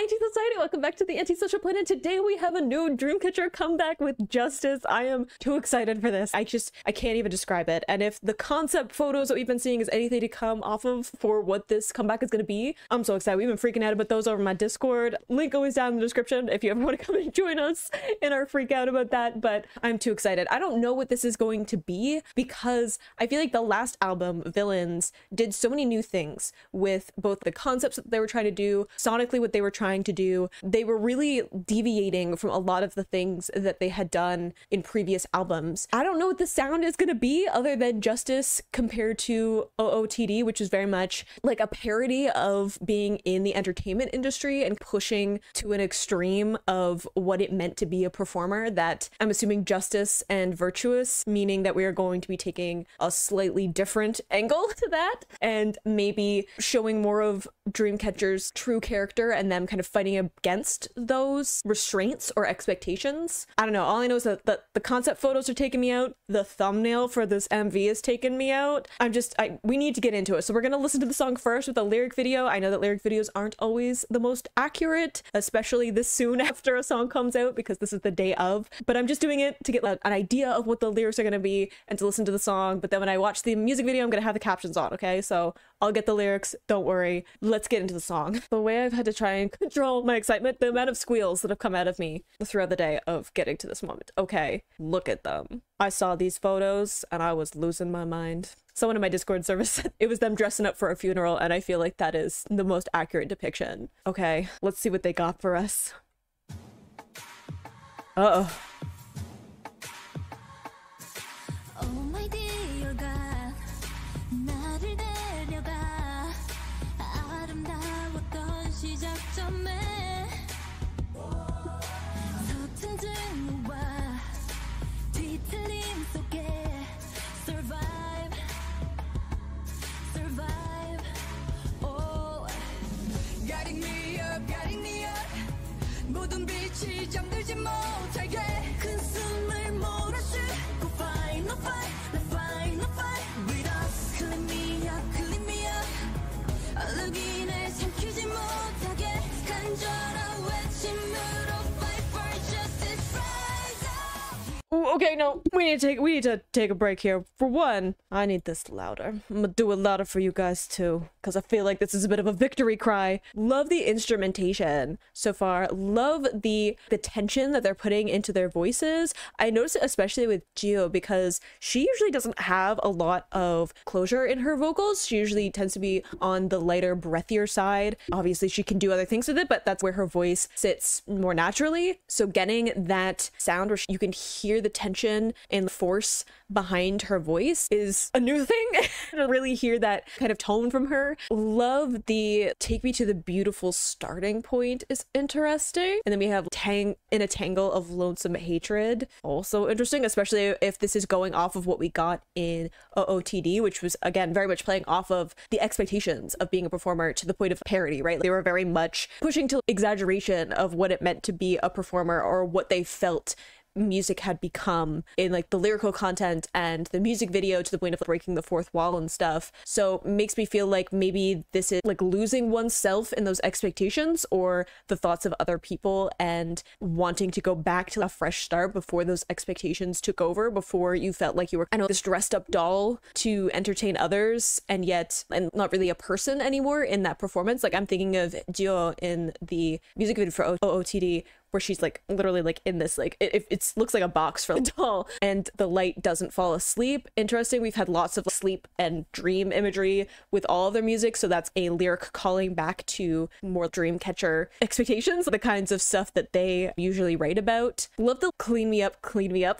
Anti-Society, welcome back to the Antisocial Planet. Today we have a new Dreamcatcher comeback with Justice. I am too excited for this. I can't even describe it. And if the concept photos that we've been seeing is anything to come off of for what this comeback is going to be, I'm so excited. We've been freaking out about those over my Discord. Link always down in the description if you ever want to come and join us in our freak out about that, but I'm too excited. I don't know what this is going to be because I feel like the last album, Villains, did so many new things with both the concepts that they were trying to do, sonically what they were trying to do. They were really deviating from a lot of the things that they had done in previous albums. I don't know what the sound is going to be other than Justice compared to OOTD, which is very much like a parody of being in the entertainment industry and pushing to an extreme of what it meant to be a performer. That I'm assuming Justice and Virtuous, meaning that we are going to be taking a slightly different angle to that and maybe showing more of Dreamcatcher's true character and them kind of fighting against those restraints or expectations. I don't know. All I know is that the concept photos are taking me out. The thumbnail for this MV is taking me out. We need to get into it. So we're going to listen to the song first with a lyric video. I know that lyric videos aren't always the most accurate, especially this soon after a song comes out because this is the day of, but I'm just doing it to get an idea of what the lyrics are going to be and to listen to the song. But then when I watch the music video, I'm going to have the captions on. Okay, so I'll get the lyrics, don't worry. Let's get into the song. The way I've had to try and control my excitement, the amount of squeals that have come out of me throughout the day of getting to this moment. Okay, look at them. I saw these photos and I was losing my mind. Someone in my Discord service said it was them dressing up for a funeral, and I feel like that is the most accurate depiction. Okay, let's see what they got for us. Uh-oh. Okay, no, we need to take a break here. For one, I need this louder. I'm gonna do it louder for you guys too, because I feel like this is a bit of a victory cry. Love the instrumentation so far. Love the tension that they're putting into their voices. I noticed it especially with Gio because she usually doesn't have a lot of closure in her vocals. She usually tends to be on the lighter, breathier side. Obviously, she can do other things with it, but that's where her voice sits more naturally. So getting that sound where you can hear the tension and force behind her voice is a new thing. To really hear that kind of tone from her. Love the take me to the beautiful starting point is interesting. And then we have in a tangle of lonesome hatred. Also interesting, especially if this is going off of what we got in OOTD, which was again very much playing off of the expectations of being a performer to the point of parody, right? They were very much pushing to exaggeration of what it meant to be a performer or what they felt music had become in like the lyrical content and the music video, to the point of breaking the fourth wall and stuff. So makes me feel like maybe this is like losing oneself in those expectations or the thoughts of other people and wanting to go back to a fresh start before those expectations took over, before you felt like you were, I know, this dressed up doll to entertain others and not really a person anymore in that performance. Like I'm thinking of Gio in the music video for OOTD, where she's like literally like in this, like it looks like a box for a doll and the light doesn't fall asleep. Interesting. We've had lots of sleep and dream imagery with all of their music, so that's a lyric calling back to more Dreamcatcher expectations, the kinds of stuff that they usually write about. Love the clean me up,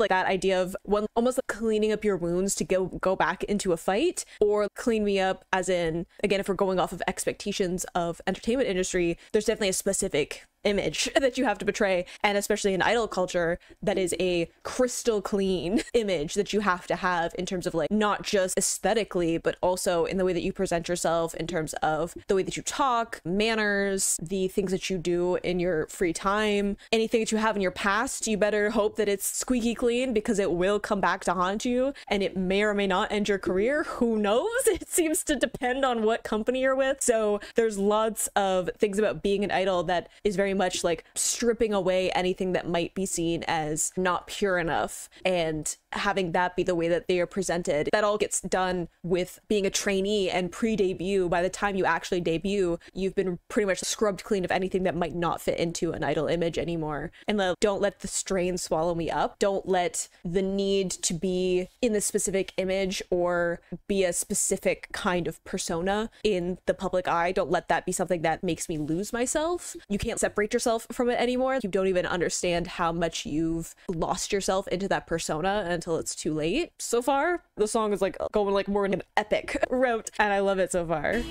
like that idea of one almost like cleaning up your wounds to go back into a fight, or clean me up as in, again, if we're going off of expectations of entertainment industry, there's definitely a specific image that you have to portray, and especially in idol culture, that is a crystal clean image that you have to have in terms of like not just aesthetically, but also in the way that you present yourself, in terms of the way that you talk, manners, the things that you do in your free time, anything that you have in your past. You better hope that it's squeaky clean, because it will come back to haunt you, and it may or may not end your career. Who knows? It seems to depend on what company you're with. So there's lots of things about being an idol that is very much like stripping away anything that might be seen as not pure enough, and having that be the way that they are presented. That all gets done with being a trainee and pre-debut. By the time you actually debut, you've been pretty much scrubbed clean of anything that might not fit into an idol image anymore. And don't let the strain swallow me up. Don't let the need to be in the specific image or be a specific kind of persona in the public eye. Don't let that be something that makes me lose myself. You can't separate yourself from it anymore. You don't even understand how much you've lost yourself into that persona until it's too late. So far, the song is like going like more in an epic route, and I love it so far.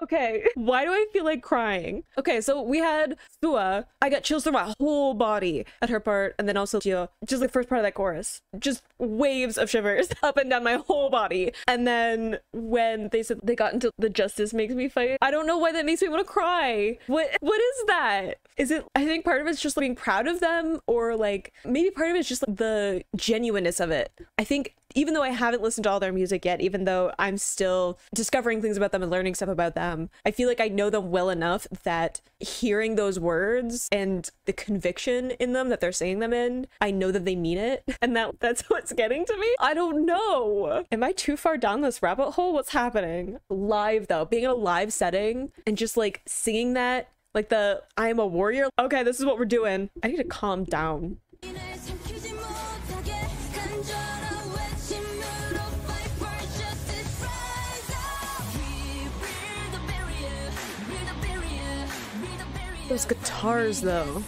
Okay, why do I feel like crying? Okay, so we had Sua. I got chills through my whole body at her part, and then also Gio, just the first part of that chorus. Just waves of shivers up and down my whole body. And then when they said they got into the justice makes me fight, I don't know why that makes me want to cry. What is that? Is it, I think part of it's just like being proud of them, or like maybe part of it's just like the genuineness of it. I think even though I haven't listened to all their music yet, even though I'm still discovering things about them and learning stuff about them, I feel like I know them well enough that hearing those words and the conviction in them that they're saying them in, I know that they mean it. And that's what's getting to me. I don't know. Am I too far down this rabbit hole? What's happening? Live though, being in a live setting and just like singing that, like the I am a warrior. Okay, this is what we're doing. I need to calm down. Those guitars though.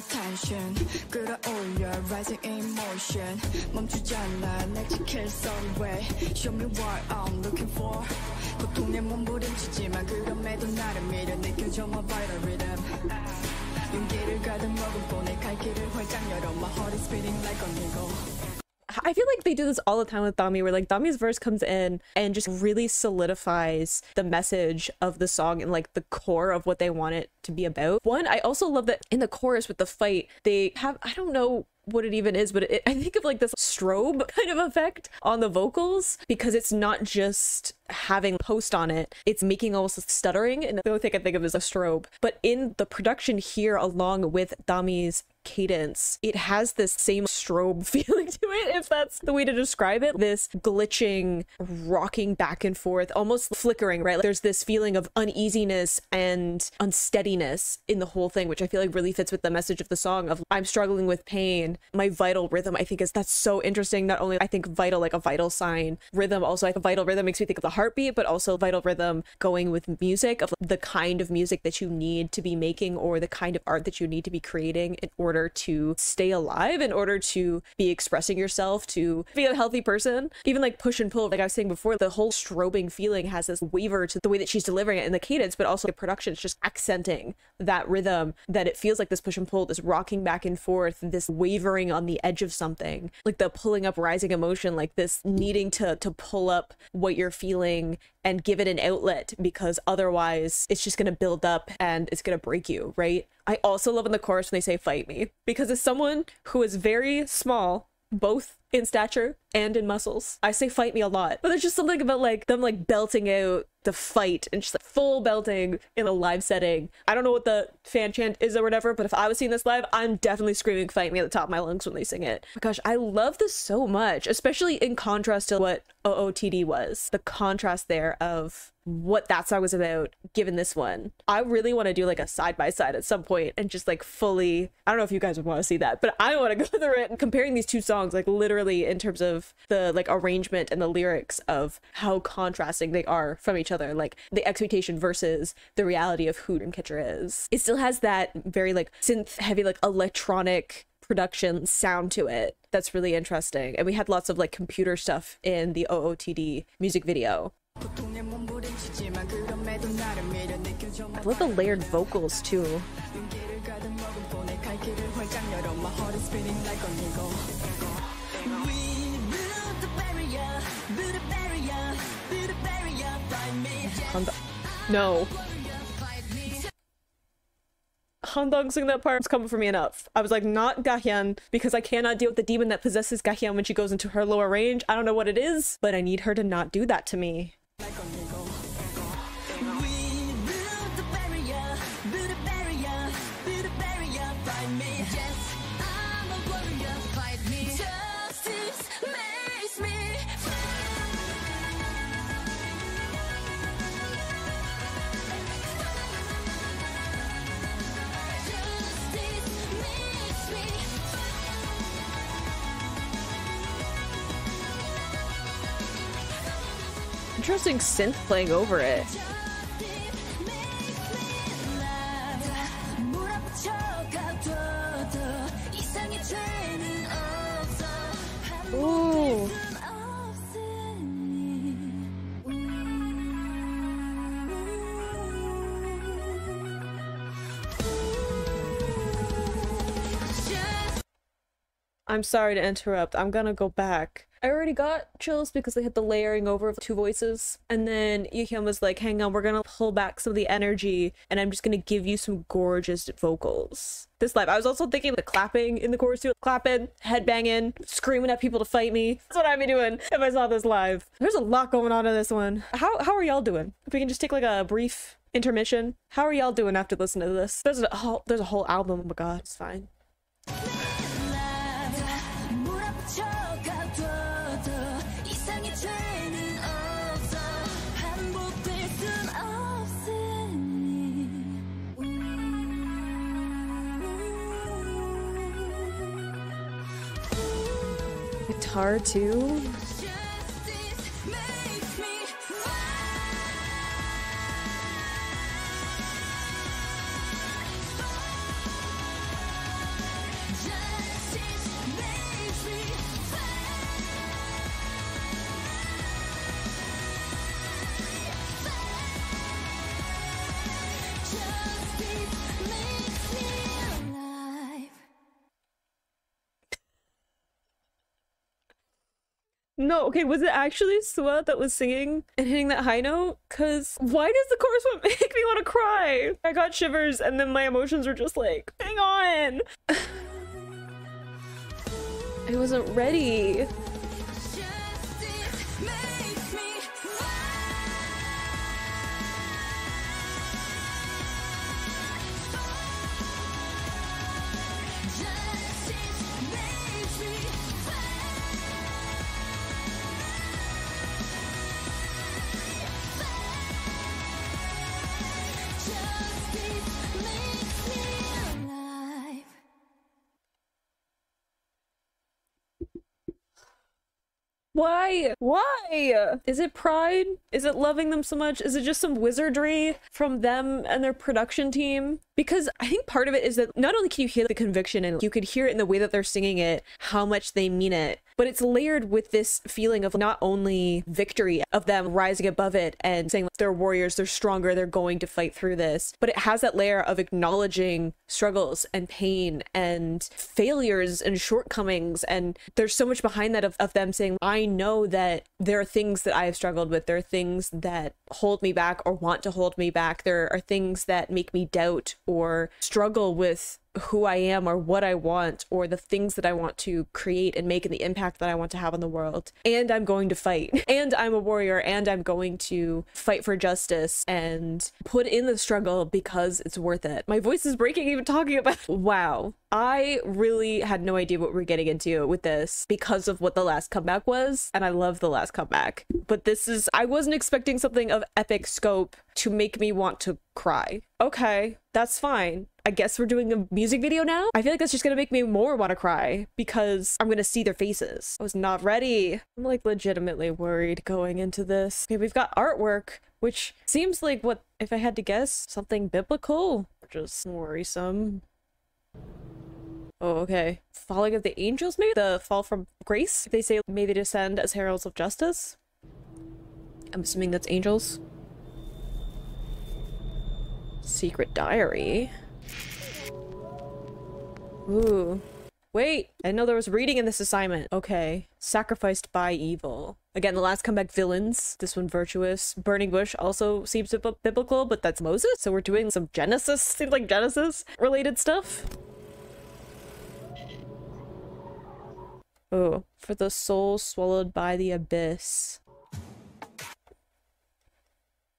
Tension, 끌어올려 rising emotion. 멈추지 않아 날 지킬 some way. Show me what I'm looking for. 고통에 몸부림치지만 그럼에도 나를 밀어 느껴져 my vital rhythm. 용기를 가득 머금고 내 갈 길을 활짝 열어. My heart is beating like an eagle. I feel like they do this all the time with Dami, where like Dami's verse comes in and just really solidifies the message of the song and like the core of what they want it to be about. One, I also love that in the chorus with the fight, they have, I don't know what it even is, but I think of like this strobe kind of effect on the vocals, because it's not just having post on it, it's making almost stuttering, and the only thing I think of is a strobe. But in the production here, along with Dami's cadence, it has this same strobe feeling to it, if that's the way to describe it. This glitching, rocking back and forth, almost flickering, right? Like there's this feeling of uneasiness and unsteadiness in the whole thing, which I feel like really fits with the message of the song of I'm struggling with pain, sign. My vital rhythm, I think that's so interesting. Not only I think vital, like a vital sign, rhythm also, like a vital rhythm makes me think of the heartbeat, but also vital rhythm going with music, of the kind of music that you need to be making, or the kind of art that you need to be creating in order to stay alive, in order to be expressing yourself, to be a healthy person. Even like push and pull, like I was saying before, the whole strobing feeling has this waver to the way that she's delivering it in the cadence, but also the production is just accenting that rhythm, that it feels like this push and pull, this rocking back and forth, this wavering on the edge of something, like the pulling up, rising emotion, like this needing to pull up what you're feeling and give it an outlet, because otherwise it's just gonna build up and it's gonna break you, right? I also love in the chorus when they say fight me, because as someone who is very small, both in stature and in muscles, I say fight me a lot, but there's just something about like them like belting out the fight and just like full belting in a live setting. I don't know what the fan chant is or whatever, but if I was seeing this live, I'm definitely screaming fight me at the top of my lungs when they sing it. Oh my gosh, I love this so much, especially in contrast to what OOTD was. The contrast there of what that song was about given this one. I really want to do like a side-by-side at some point and just like fully, I don't know if you guys would want to see that, but I want to go through it and comparing these two songs, like literally in terms of the like arrangement and the lyrics of how contrasting they are from each other, like the expectation versus the reality of who Dreamcatcher is. It still has that very like synth heavy, like electronic production sound to it that's really interesting, and we had lots of like computer stuff in the OOTD music video. I love the layered vocals too. No. Handong sing that part, it's coming for me enough. I was like, not Gahyeon, because I cannot deal with the demon that possesses Gahyeon when she goes into her lower range. I don't know what it is, but I need her to not do that to me. Interesting synth playing over it. Ooh. I'm sorry to interrupt. I'm gonna go back. I already got chills because they had the layering over of two voices, and then Yuhyun was like, hang on, we're gonna pull back some of the energy and I'm just gonna give you some gorgeous vocals. This live, I was also thinking the clapping in the chorus too. Clapping, headbanging, screaming at people to fight me. That's what I'd be doing if I saw this live. There's a lot going on in this one. How are y'all doing? If we can just take like a brief intermission. How are y'all doing after listening to this? There's a whole album, oh my god, it's fine. Guitar too. No, okay, was it actually Sua that was singing and hitting that high note? Cause why does the chorus one make me want to cry? I got shivers and then my emotions were just like, hang on. I wasn't ready. Why? Why? Is it pride? Is it loving them so much? Is it just some wizardry from them and their production team? Because I think part of it is that not only can you hear the conviction and you could hear it in the way that they're singing it, how much they mean it, but it's layered with this feeling of not only victory of them rising above it and saying they're warriors, they're stronger, they're going to fight through this, but it has that layer of acknowledging struggles and pain and failures and shortcomings. And there's so much behind that of them saying, I know that there are things that I have struggled with. There are things that hold me back or want to hold me back. There are things that make me doubt or struggle with who I am or what I want or the things that I want to create and make and the impact that I want to have on the world. And I'm going to fight. And I'm a warrior and I'm going to fight for justice and put in the struggle because it's worth it. My voice is breaking even talking about it. Wow. I really had no idea what we're getting into with this because of what the last comeback was. And I love the last comeback. But this is, I wasn't expecting something of epic scope to make me want to cry. Okay, that's fine. I guess we're doing a music video now? I feel like that's just gonna make me more want to cry because I'm gonna see their faces. I was not ready. I'm like legitimately worried going into this. Okay, we've got artwork, which seems like what, if I had to guess, something biblical or just worrisome. Oh, okay. Falling of the angels, maybe? The fall from grace? They say, may they descend as heralds of justice? I'm assuming that's angels. Secret diary. Ooh. Wait, I didn't know there was reading in this assignment. Okay. Sacrificed by evil. Again, the last comeback villains. This one virtuous. Burning bush also seems biblical, but that's Moses. So we're doing some Genesis, seems like Genesis related stuff. Oh, for the soul swallowed by the abyss.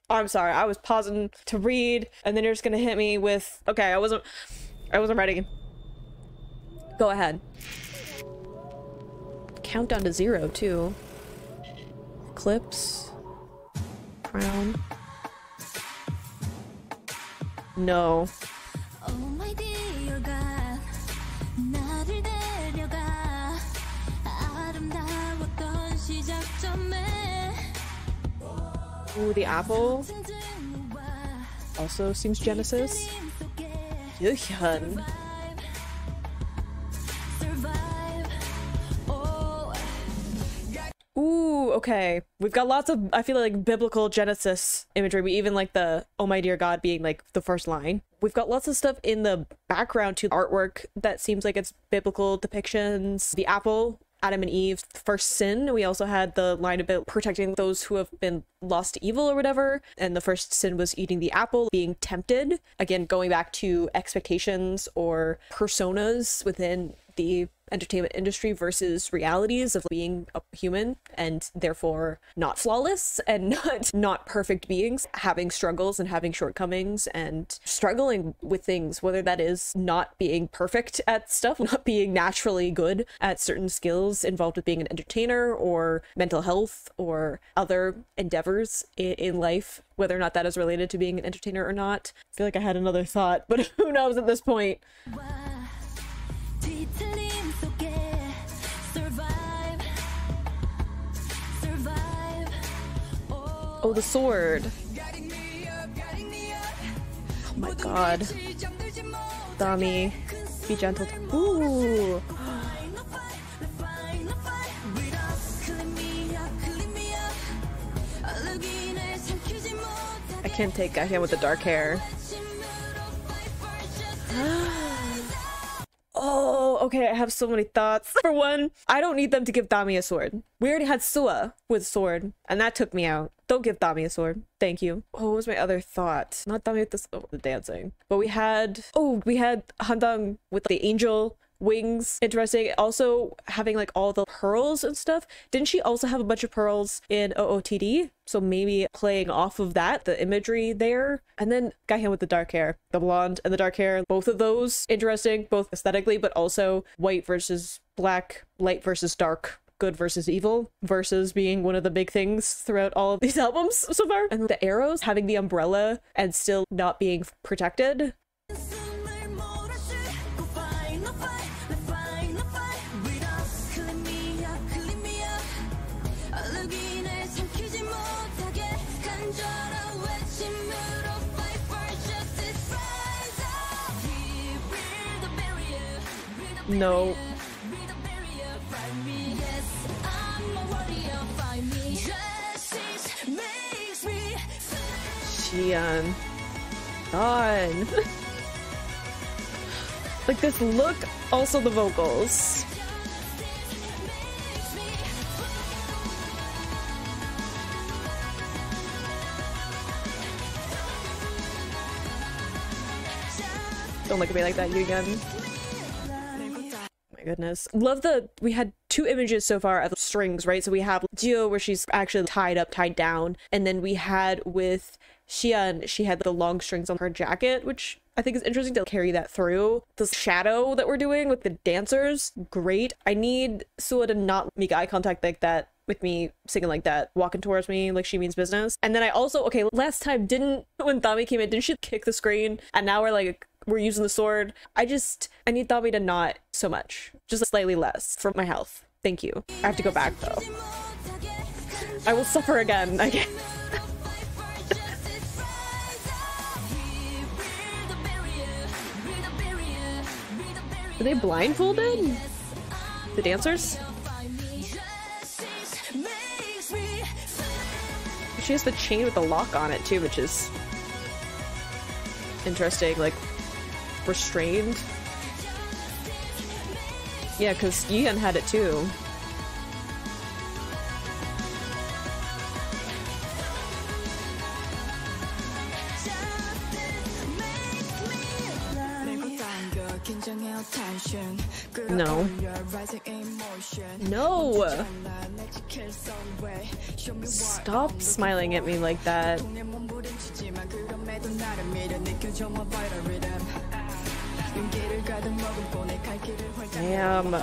Oh, I'm sorry, I was pausing to read, and then you're just gonna hit me with, okay, I wasn't ready. Go ahead. Countdown to 0, too. Eclipse. Crown. No. Oh my dear God, 나를 데려가 아름다웠던 시작점에 Ooh, the apple. Also seems Genesis. Yuhyun. Ooh, okay. We've got lots of, I feel like, biblical Genesis imagery. We even like the, oh my dear God being like the first line. We've got lots of stuff in the background to artwork that seems like it's biblical depictions. The apple, Adam and Eve, first sin. We also had the line about protecting those who have been lost to evil or whatever. And the first sin was eating the apple, being tempted. Again, going back to expectations or personas within the entertainment industry versus realities of being a human and therefore not flawless and not perfect beings, having struggles and having shortcomings and struggling with things, whether that is not being perfect at stuff, not being naturally good at certain skills involved with being an entertainer or mental health or other endeavors in life, whether or not that is related to being an entertainer or not. I feel like I had another thought, but who knows at this point. Oh, the sword. Oh my god. Dami, be gentle. Ooh. I can't take a hand with the dark hair. Oh, okay, I have so many thoughts. For one, I don't need them to give Dami a sword. We already had Sua with sword, and that took me out. Don't give Dami a sword. Thank you. Oh, what was my other thought? Not Dami with the dancing. But we had Handang with the angel wings. Interesting. Also having like all the pearls and stuff. Didn't she also have a bunch of pearls in OOTD? So maybe playing off of that, the imagery there. And then Gaihan with the dark hair, the blonde and the dark hair. Both of those interesting, both aesthetically, but also white versus black, light versus dark, good versus evil versus being one of the big things throughout all of these albums so far. And the arrows, having the umbrella and still not being protected. No. Xian. God. Like this look, also the vocals. Don't look at me like that, you again. My goodness. Love we had two images so far of strings, right? So we have Jio where she's actually tied down. And then we had with Xian, she had the long strings on her jacket, which I think is interesting to carry that through. The shadow that we're doing with the dancers, great. I need Sua to not make eye contact like that with me singing like that, walking towards me like she means business. And then I also, okay, last time when Thami came in, didn't she kick the screen? And now we're using the sword. I need Thami to not so much, just slightly less for my health. Thank you. I have to go back though. I will suffer again, I guess. Are they blindfolded? The dancers? She has the chain with the lock on it too, which is interesting, like restrained. Yeah, because Yian had it too. No. No! Stop smiling at me like that. Damn.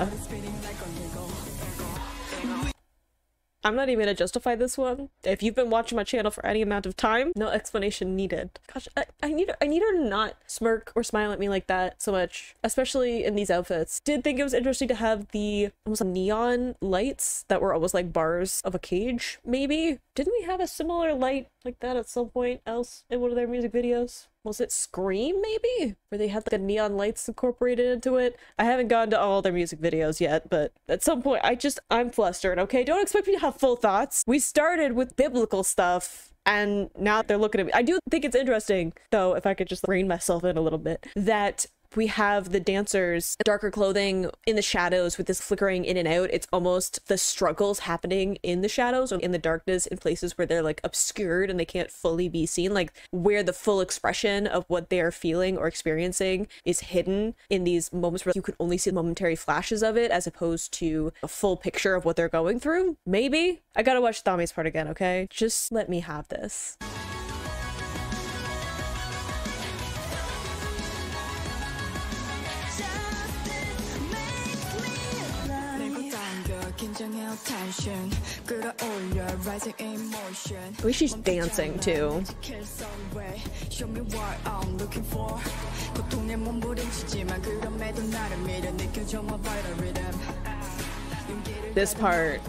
I'm not even gonna justify this one. If you've been watching my channel for any amount of time, no explanation needed. Gosh, I need her to not smirk or smile at me like that so much, especially in these outfits. Did think it was interesting to have the almost neon lights that were almost like bars of a cage, maybe? Didn't we have a similar light like that at some point else in one of their music videos? Was it Scream, maybe? Where they had the neon lights incorporated into it? I haven't gotten to all their music videos yet, but at some point, I'm flustered, okay? Don't expect me to have full thoughts. We started with biblical stuff, and now they're looking at me. I do think it's interesting, though, if I could just rein myself in a little bit, that we have the dancers, darker clothing in the shadows with this flickering in and out. It's almost the struggles happening in the shadows or in the darkness in places where they're like obscured and they can't fully be seen, like where the full expression of what they are feeling or experiencing is hidden in these moments where you can only see momentary flashes of it as opposed to a full picture of what they're going through. Maybe. I gotta watch Thami's part again, okay? Just let me have this. At least she's dancing too. This part,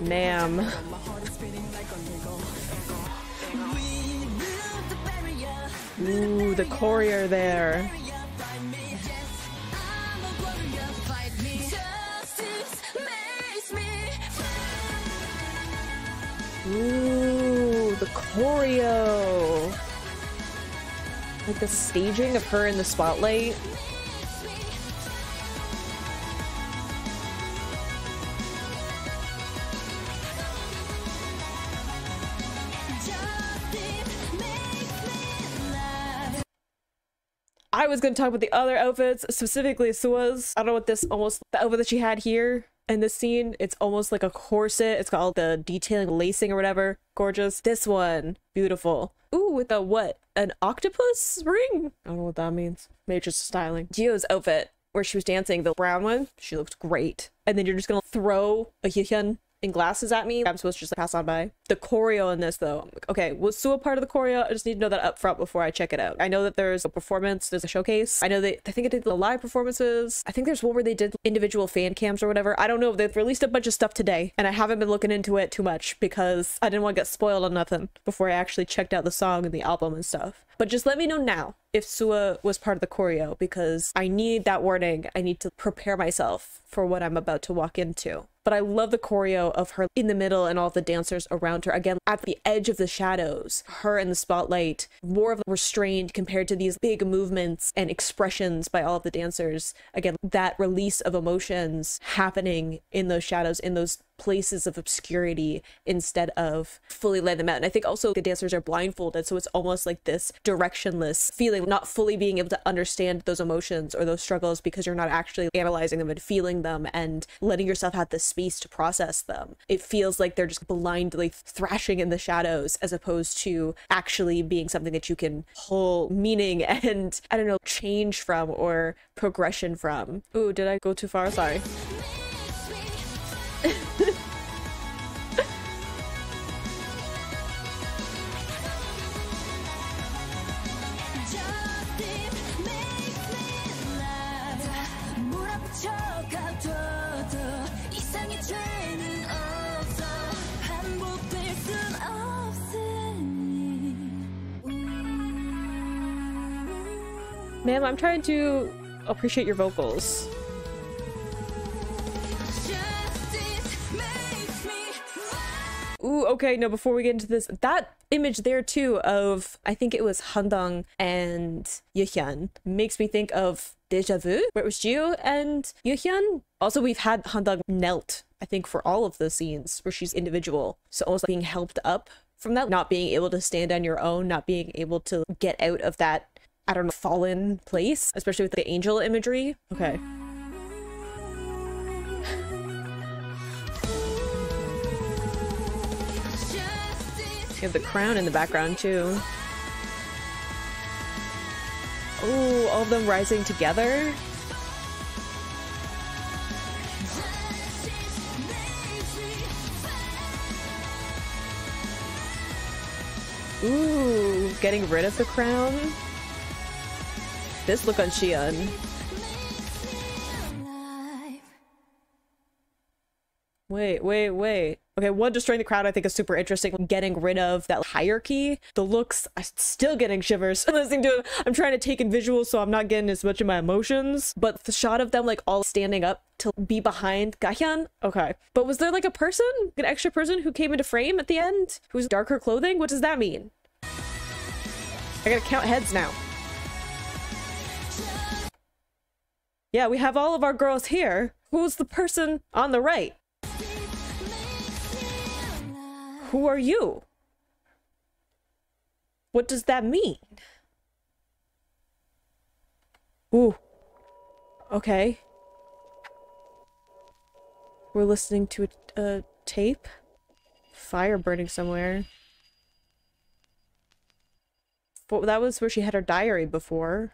ma'am. Ooh, the choreo there. Ooh, the choreo. Like the staging of her in the spotlight. I was going to talk about the other outfits, specifically Sua's. I don't know what the outfit that she had here in this scene. It's almost like a corset. It's got all the detailing, lacing or whatever. Gorgeous. This one, beautiful. Ooh, with a what? An octopus ring? I don't know what that means. Maybe just styling. Jio's outfit, where she was dancing, the brown one, she looked great. And then you're just gonna throw a Yihyun in glasses at me, I'm supposed to just like, pass on by. The choreo in this though, okay, was Sua part of the choreo? I just need to know that up front before I check it out. I know that there's a performance, there's a showcase. I know I think it did the live performances. I think there's one where they did individual fan cams or whatever. I don't know. They've released a bunch of stuff today and I haven't been looking into it too much because I didn't want to get spoiled on nothing before I actually checked out the song and the album and stuff. But just let me know now if Sua was part of the choreo because I need that warning. I need to prepare myself for what I'm about to walk into. But I love the choreo of her in the middle and all the dancers around her. Again, at the edge of the shadows, her in the spotlight, more of restrained compared to these big movements and expressions by all of the dancers. Again, that release of emotions happening in those shadows, in those places of obscurity instead of fully letting them out. And I think also the dancers are blindfolded, so it's almost like this directionless feeling, not fully being able to understand those emotions or those struggles because you're not actually analyzing them and feeling them and letting yourself have the space to process them. It feels like they're just blindly thrashing in the shadows as opposed to actually being something that you can pull meaning and, I don't know, change from or progression from. Ooh, did I go too far? Sorry. Ma'am, I'm trying to appreciate your vocals. Ooh, okay, no, before we get into this, that image there too of, I think it was Handang and Yehyun, makes me think of Deja Vu, where it was Jio and Yehyun. Also, we've had Handang knelt, I think, for all of the scenes where she's individual. So almost like being helped up from that, not being able to stand on your own, not being able to get out of that, I don't know, fallen place, especially with the angel imagery. Okay. You have the crown in the background too. Oh, all of them rising together. Ooh, getting rid of the crown. This look on Xion. Wait. Okay, one, destroying the crowd I think is super interesting. Getting rid of that hierarchy. The looks, I'm still getting shivers listening to it. I'm trying to take in visuals so I'm not getting as much of my emotions. But the shot of them like all standing up to be behind Gahyun. Okay. But was there like a person, an extra person who came into frame at the end? Who's darker clothing? What does that mean? I gotta count heads now. Yeah, we have all of our girls here. Who's the person on the right? Who are you? What does that mean? Ooh. Okay. We're listening to a tape. Fire burning somewhere. That was where she had her diary before.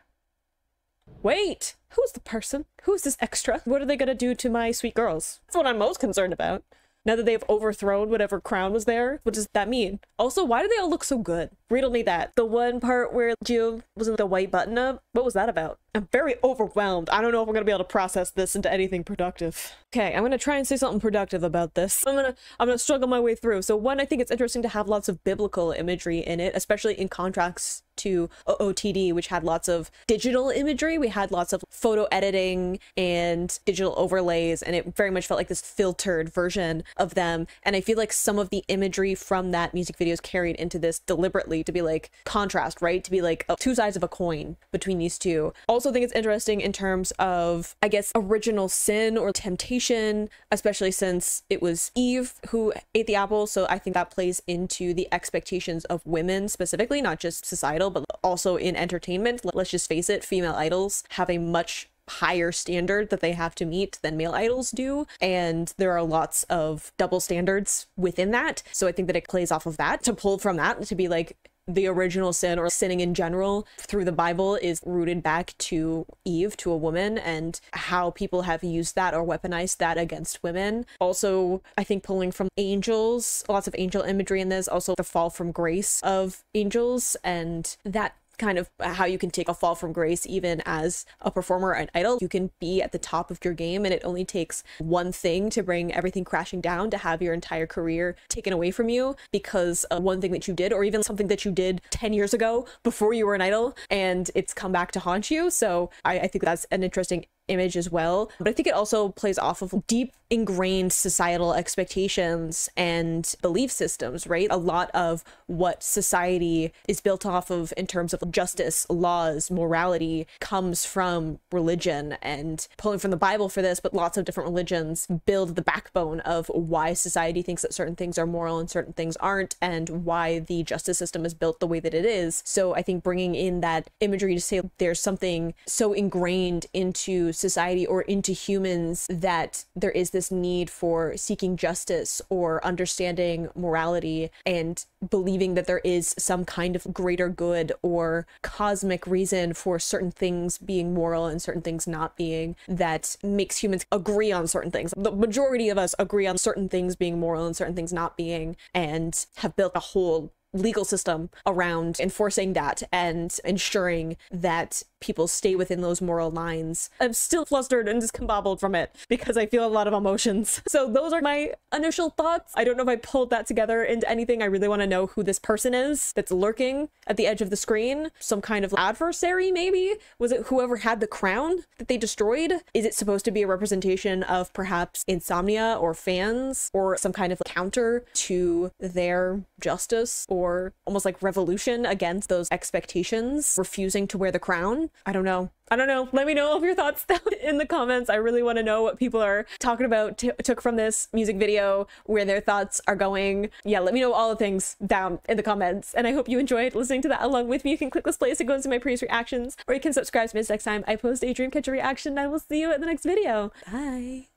Wait! Who's the person? Who's this extra? What are they gonna do to my sweet girls? That's what I'm most concerned about. Now that they've overthrown whatever crown was there, what does that mean? Also, why do they all look so good? Riddle me that. The one part where Jio was in the white button up, what was that about? I'm very overwhelmed. I don't know if we're gonna be able to process this into anything productive. Okay, I'm gonna try and say something productive about this. I'm gonna struggle my way through. So one, I think it's interesting to have lots of biblical imagery in it, especially in contrast to OOTD, which had lots of digital imagery. We had lots of photo editing and digital overlays, and it very much felt like this filtered version of them. And I feel like some of the imagery from that music video is carried into this deliberately to be like contrast, right? To be like two sides of a coin between these two. Also think it's interesting in terms of, I guess, original sin or temptation, especially since it was Eve who ate the apple. So I think that plays into the expectations of women specifically, not just societal, but also in entertainment. Let's just face it, female idols have a much higher standard that they have to meet than male idols do, and there are lots of double standards within that. So I think that it plays off of that to pull from that to be like, the original sin or sinning in general through the Bible is rooted back to Eve, to a woman, and how people have used that or weaponized that against women. Also, I think pulling from angels, lots of angel imagery in this, also the fall from grace of angels, and that kind of how you can take a fall from grace even as a performer, an idol. You can be at the top of your game, and it only takes one thing to bring everything crashing down, to have your entire career taken away from you because of one thing that you did, or even something that you did 10 years ago before you were an idol, and it's come back to haunt you. So I think that's an interesting image as well. But I think it also plays off of deep ingrained societal expectations and belief systems, right? A lot of what society is built off of in terms of justice, laws, morality comes from religion, and pulling from the Bible for this, but lots of different religions build the backbone of why society thinks that certain things are moral and certain things aren't, and why the justice system is built the way that it is. So I think bringing in that imagery to say there's something so ingrained into society or into humans that there is this need for seeking justice or understanding morality and believing that there is some kind of greater good or cosmic reason for certain things being moral and certain things not being, that makes humans agree on certain things. The majority of us agree on certain things being moral and certain things not being, and have built a whole legal system around enforcing that and ensuring that people stay within those moral lines. I'm still flustered and discombobulated from it because I feel a lot of emotions. So those are my initial thoughts. I don't know if I pulled that together into anything. I really want to know who this person is that's lurking at the edge of the screen. Some kind of adversary, maybe? Was it whoever had the crown that they destroyed? Is it supposed to be a representation of perhaps insomnia or fans, or some kind of counter to their justice, or almost like revolution against those expectations, refusing to wear the crown? I don't know. Let me know all of your thoughts down in the comments. I really want to know what people are talking about, took from this music video, where their thoughts are going. Yeah, let me know all the things down in the comments. And I hope you enjoyed listening to that along with me. You can click this place to go into my previous reactions, or you can subscribe to me next time I post a Dreamcatcher reaction. I will see you in the next video. Bye.